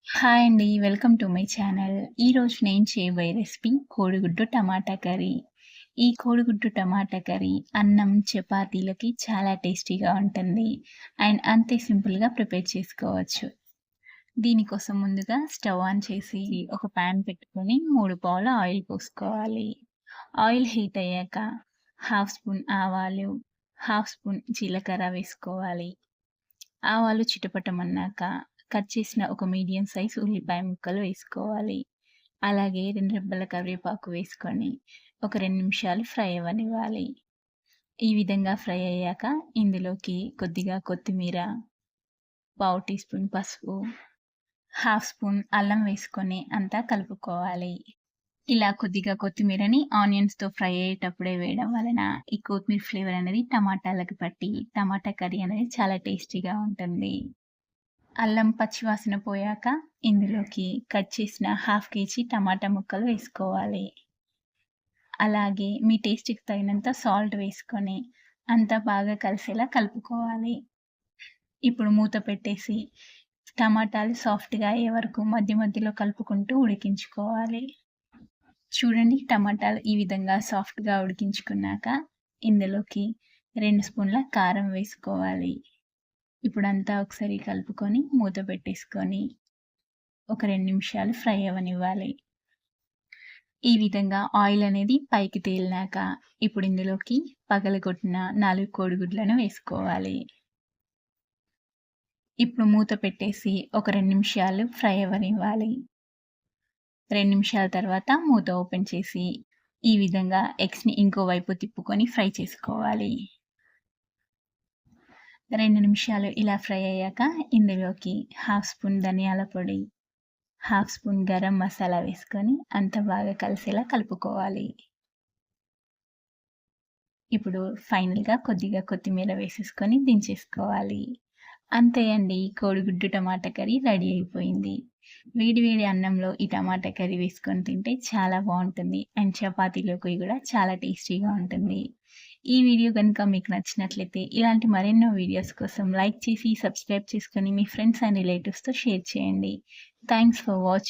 Hi అండి. Welcome to my channel. ఈరోజు నేను చేయబోయే రెసిపీ కోడిగుడ్డు టమాటా కర్రీ. ఈ కోడిగుడ్డు టమాటా కర్రీ అన్నం, చపాతీలకి చాలా టేస్టీగా ఉంటుంది. అండ్ అంతే సింపుల్‌గా ప్రిపేర్ చేసుకోవచ్చు. దీనికోసం ముందుగా స్టవ్ ఆన్ చేసి ఒక పాన్ పెట్టుకొని 3 పావుల ఆయిల్ పోసుకోవాలి. ఆయిల్ హీట్ అయ్యాక హాఫ్ స్పూన్ ఆవాలు, హాఫ్ స్పూన్ జీలకర్ర వేసుకోవాలి. ఆవాలు చిటపటమన్నాక కట్ చేసిన ఒక మీడియం సైజ్ ఉల్లిపాయ ముక్కలు వేసుకోవాలి. అలాగే 2 రెబ్బల కరివేపాకు వేసుకొని ఒక 2 నిమిషాలు ఫ్రై అవ్వనివ్వాలి. ఈ విధంగా ఫ్రై అయ్యాక ఇందులోకి కొద్దిగా కొత్తిమీర, పావు టీ స్పూన్ పసుపు, హాఫ్ స్పూన్ అల్లం వేసుకొని అంతా కలుపుకోవాలి. ఇలా కొద్దిగా కొత్తిమీరని ఆనియన్స్‌తో ఫ్రై అయ్యేటప్పుడే వేయడం వలన ఈ కొత్తిమీర ఫ్లేవర్ అనేది టమాటాలకి పట్టి టమాటా కర్రీ అనేది చాలా టేస్టీగా ఉంటుంది. అల్లం పచ్చివాసన పోయాక ఇందులోకి కట్ చేసిన హాఫ్ కేజీ టమాటా ముక్కలు వేసుకోవాలి. అలాగే మీ టేస్ట్‌కి తగినంత సాల్ట్ వేసుకొని అంతా బాగా కలిసేలా కలుపుకోవాలి. ఇప్పుడు మూత పెట్టేసి టమాటాలు సాఫ్ట్‌గా అయ్యే వరకు మధ్య మధ్యలో కలుపుకుంటూ ఉడికించుకోవాలి. చూడండి, టమాటాలు ఈ విధంగా సాఫ్ట్‌గా ఉడికించుకున్నాక ఇందులోకి 2 స్పూన్ల కారం వేసుకోవాలి. ఇప్పుడంతా ఒకసారి కలుపుకొని మూత పెట్టేసుకొని ఒక 2 నిమిషాలు ఫ్రై అవ్వనివ్వాలి. ఈ విధంగా ఆయిల్ అనేది పైకి తేలినాక ఇప్పుడు ఇందులోకి పగలగొట్టిన 4 కోడిగుడ్లను వేసుకోవాలి. ఇప్పుడు మూత పెట్టేసి ఒక 2 నిమిషాలు ఫ్రై అవ్వనివ్వాలి. 2 నిమిషాల తర్వాత మూత ఓపెన్ చేసి ఈ విధంగా ఎగ్స్‌ని ఇంకో వైపు తిప్పుకొని ఫ్రై చేసుకోవాలి. 2 నిమిషాలు ఇలా ఫ్రై అయ్యాక ఇందులోకి హాఫ్ స్పూన్ ధనియాల పొడి, హాఫ్ స్పూన్ గరం మసాలా వేసుకొని అంతా బాగా కలిసేలా కలుపుకోవాలి. ఇప్పుడు ఫైనల్‌గా కొద్దిగా కొత్తిమీర వేసేసుకొని దించేసుకోవాలి. అంతే అండి, కోడిగుడ్డు టమాటా కర్రీ రెడీ అయిపోయింది. వేడి వేడి అన్నంలో ఈ టమాటా కర్రీ వేసుకొని తింటే చాలా బావుంటుంది. అండ్ చపాతీలోకి కూడా చాలా టేస్టీగా ఉంటుంది. ఈ వీడియో గనుక మీకు నచ్చినట్లయితే ఇలాంటి మరెన్నో వీడియోస్ కోసం లైక్ చేసి, సబ్స్క్రైబ్ చేసుకొని మీ ఫ్రెండ్స్ అండ్ రిలేటివ్స్‌తో షేర్ చేయండి. Thanks for watching.